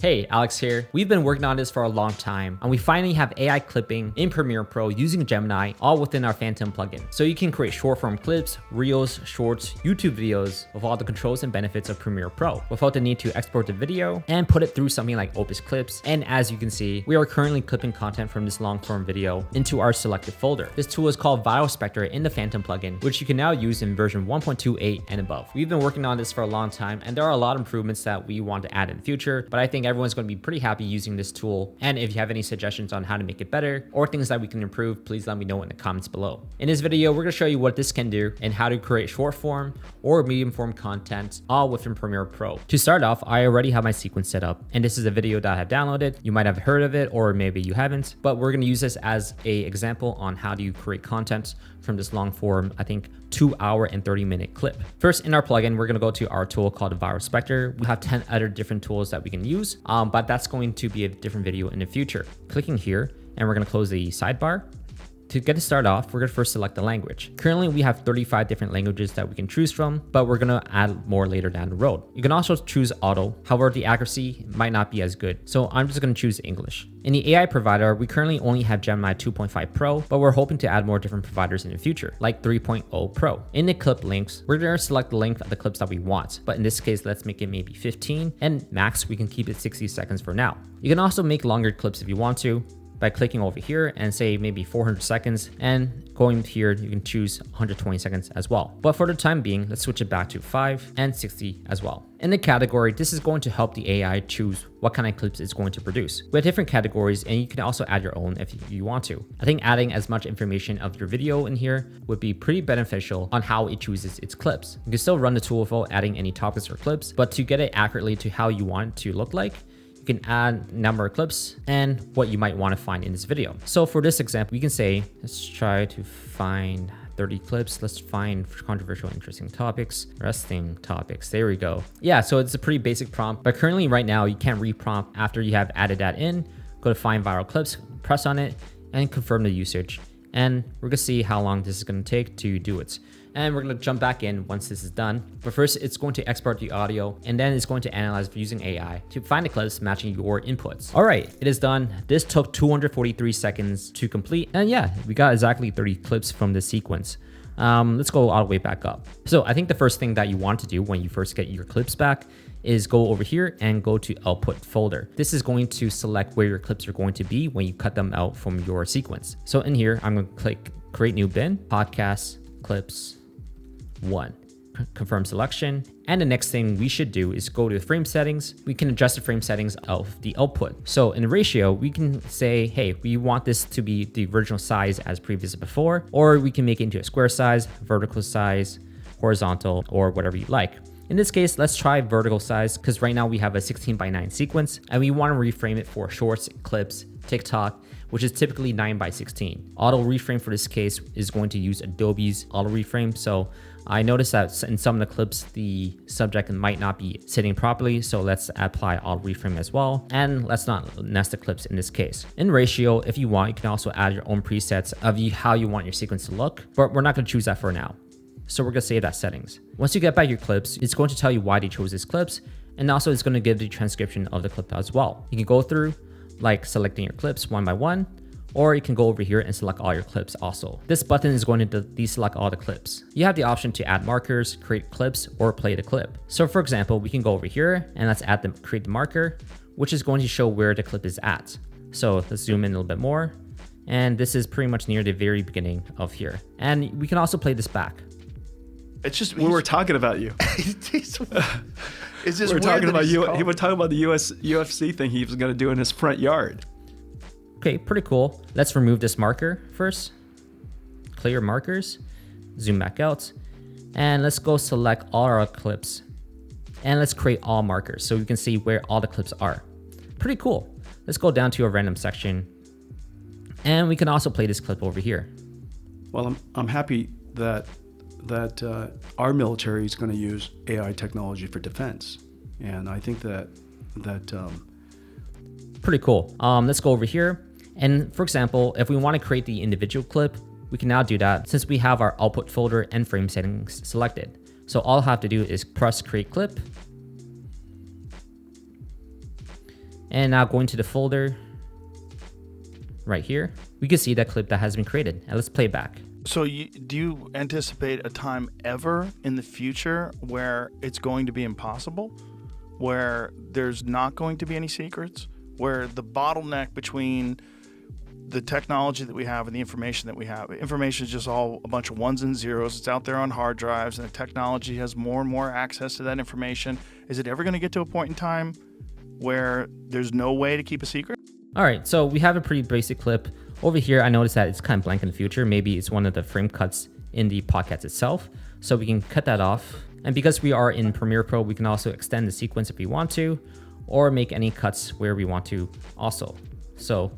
Hey, Alex here. We've been working on this for a long time, and we finally have AI clipping in Premiere Pro using Gemini, all within our Phantom plugin. So you can create short form clips, reels, shorts, YouTube videos with all the controls and benefits of Premiere Pro without the need to export the video and put it through something like Opus Clips. And as you can see, we are currently clipping content from this long form video into our selected folder. This tool is called Spectre in the Phantom plugin, which you can now use in version 1.28 and above. We've been working on this for a long time, and there are a lot of improvements that we want to add in the future, but I think everyone's going to be pretty happy using this tool. And if you have any suggestions on how to make it better or things that we can improve, please let me know in the comments below. In this video, we're going to show you what this can do and how to create short form or medium form content all within Premiere Pro. To start off, I already have my sequence set up, and this is a video that I have downloaded. You might have heard of it, or maybe you haven't, but we're going to use this as an example on how do you create content from this long form, I think 2 hour and 30-minute clip. First, in our plugin, we're going to go to our tool called Spectre. We have 10 other different tools that we can use, but that's going to be a different video in the future. Clicking here, and we're going to close the sidebar. To get it started off, we're going to first select the language. Currently, we have 35 different languages that we can choose from, but we're going to add more later down the road. You can also choose auto. However, the accuracy might not be as good. So I'm just going to choose English. In the AI provider, we currently only have Gemini 2.5 Pro, but we're hoping to add more different providers in the future, like 3.0 Pro. In the clip links, we're going to select the length of the clips that we want, but in this case, let's make it maybe 15, and max, we can keep it 60 seconds for now. You can also make longer clips if you want to, by clicking over here and say maybe 400 seconds, and going here, you can choose 120 seconds as well. But for the time being, let's switch it back to 5 and 60 as well. In the category, this is going to help the AI choose what kind of clips it's going to produce. We have different categories, and you can also add your own if you want to. I think adding as much information of your video in here would be pretty beneficial on how it chooses its clips. You can still run the tool without adding any topics or clips, but to get it accurately to how you want it to look like, you can add number of clips and what you might want to find in this video. So for this example, we can say, let's try to find 30 clips. Let's find controversial, interesting topics, resting topics. There we go. Yeah, so it's a pretty basic prompt, but currently right now you can't reprompt after you have added that in. Go to find viral clips, press on it, and confirm the usage. And we're gonna see how long this is gonna take to do it. And we're gonna jump back in once this is done. But first, it's going to export the audio, and then it's going to analyze using AI to find the clips matching your inputs. All right, it is done. This took 243 seconds to complete. And yeah, we got exactly 30 clips from this sequence. Let's go all the way back up. So I think the first thing that you want to do when you first get your clips back is go over here and go to output folder. This is going to select where your clips are going to be when you cut them out from your sequence. So in here, I'm going to click create new bin, podcast, clips, 1. Confirm selection. And the next thing we should do is go to the frame settings. We can adjust the frame settings of the output. So in the ratio, we can say, hey, we want this to be the original size as previous before, or we can make it into a square size, vertical size, horizontal, or whatever you like. In this case, let's try vertical size, because right now we have a 16:9 sequence, and we want to reframe it for shorts, clips, TikTok, which is typically 9:16. Auto reframe for this case is going to use Adobe's auto reframe. So I noticed that in some of the clips, the subject might not be sitting properly. So let's apply auto reframe as well. And let's not nest the clips in this case. In ratio, if you want, you can also add your own presets of how you want your sequence to look, but we're not going to choose that for now. So we're going to save that settings. Once you get back your clips, it's going to tell you why they chose these clips. And also it's going to give the transcription of the clip as well. You can go through like selecting your clips one by one, or you can go over here and select all your clips also. This button is going to deselect all the clips. You have the option to add markers, create clips, or play the clip. So for example, we can go over here and let's create the marker, which is going to show where the clip is at. So let's zoom in a little bit more. And this is pretty much near the very beginning of here. And we can also play this back. It's just when we're talking about you. It's just we're talking about you. He was talking about the UFC thing he was going to do in his front yard. Okay, pretty cool. Let's remove this marker first. Clear markers. Zoom back out. And let's go select all our clips. And let's create all markers so we can see where all the clips are. Pretty cool. Let's go down to a random section. And we can also play this clip over here. Well, I'm happy that our military is going to use AI technology for defense, and I think that pretty cool. Let's go over here, and for example, if we want to create the individual clip, we can now do that since we have our output folder and frame settings selected. So all I have to do is press create clip, And now going to the folder right here, we can see that clip that has been created. And let's play it back. So do you anticipate a time ever in the future where it's going to be impossible? Where there's not going to be any secrets? Where the bottleneck between the technology that we have and the information that we have, information is just all a bunch of ones and zeros. It's out there on hard drives, and the technology has more and more access to that information. Is it ever going to get to a point in time where there's no way to keep a secret? All right, so we have a pretty basic clip. Over here, I noticed that it's kind of blank in the future. Maybe it's one of the frame cuts in the podcast itself. So we can cut that off. And because we are in Premiere Pro, we can also extend the sequence if we want to, or make any cuts where we want to also. So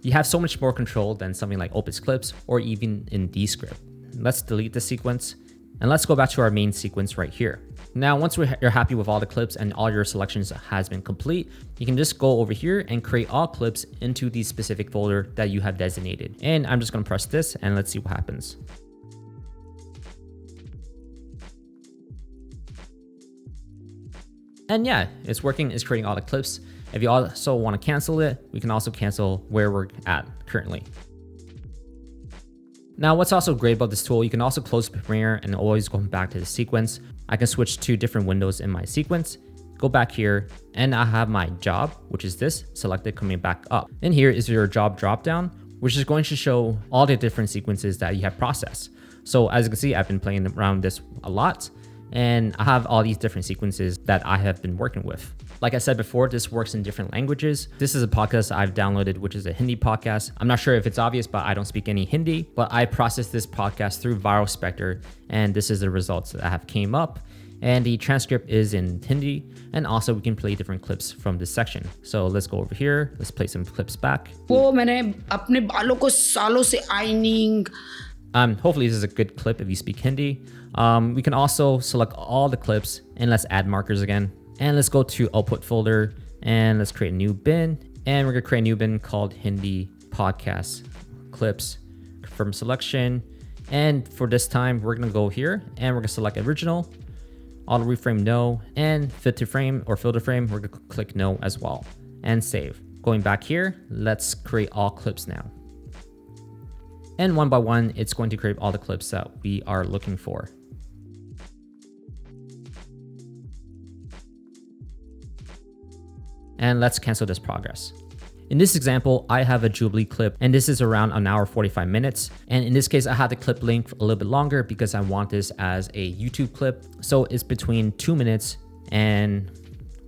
you have so much more control than something like Opus Clips or even in Descript. Let's delete the sequence and let's go back to our main sequence right here. Now, once you're happy with all the clips and all your selections has been complete, you can just go over here and create all clips into the specific folder that you have designated. And I'm just gonna press this and let's see what happens. And yeah, it's working, it's creating all the clips. If you also want to cancel it, we can also cancel where we're at currently. Now, what's also great about this tool, you can also close Premiere and always go back to the sequence. I can switch to different windows in my sequence, go back here, and I have my job, which is this, selected coming back up. And here is your job dropdown, which is going to show all the different sequences that you have processed. So as you can see, I've been playing around this a lot, and I have all these different sequences that I have been working with. Like I said before, this works in different languages. This is a podcast I've downloaded, which is a Hindi podcast. I'm not sure if it's obvious, but I don't speak any Hindi, but I processed this podcast through Viral Spectre, and this is the results that have came up. And the transcript is in Hindi, and also we can play different clips from this section. So let's go over here. Let's play some clips back. वो मैंने अपने बालों को सालों से ironing. Hopefully this is a good clip if you speak Hindi. We can also select all the clips and let's add markers again. And let's go to output folder and let's create a new bin. And we're gonna create a new bin called Hindi podcast clips, confirm selection. And for this time, we're gonna go here and we're gonna select original, auto reframe no, and fit to frame or filter frame, we're gonna click no as well and save. Going back here, let's create all clips now. And one by one, it's going to create all the clips that we are looking for. And let's cancel this progress. In this example, I have a Jubilee clip, and this is around an hour 45 minutes. And in this case, I had the clip length a little bit longer because I want this as a YouTube clip. So it's between 2 minutes and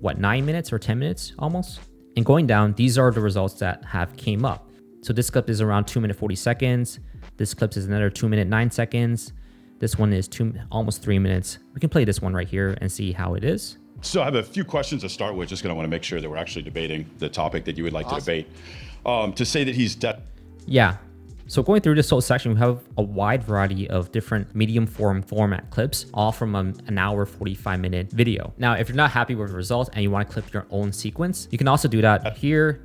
9 minutes or 10 minutes almost. And going down, these are the results that have came up. So this clip is around 2 minutes 40 seconds. This clip is another 2 minutes 9 seconds. This one is almost 3 minutes. We can play this one right here and see how it is. So I have a few questions to start with. Just going to want to make sure that we're actually debating the topic that you would like to debate. To say that he's dead. Yeah. So going through this whole section, we have a wide variety of different medium format clips, all from an hour 45-minute video. Now, if you're not happy with the results and you want to clip your own sequence, you can also do that here.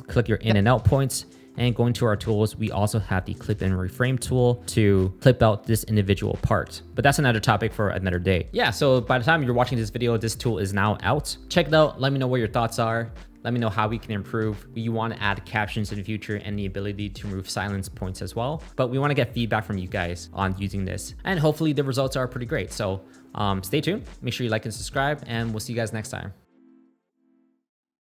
Click your in and out points. And going to our tools, we also have the clip and reframe tool to clip out this individual part. But that's another topic for another day. Yeah, so by the time you're watching this video, this tool is now out. Check it out. Let me know what your thoughts are. Let me know how we can improve. You want to add captions in the future and the ability to remove silence points as well. But we want to get feedback from you guys on using this. And hopefully the results are pretty great. So stay tuned. Make sure you like and subscribe, and we'll see you guys next time.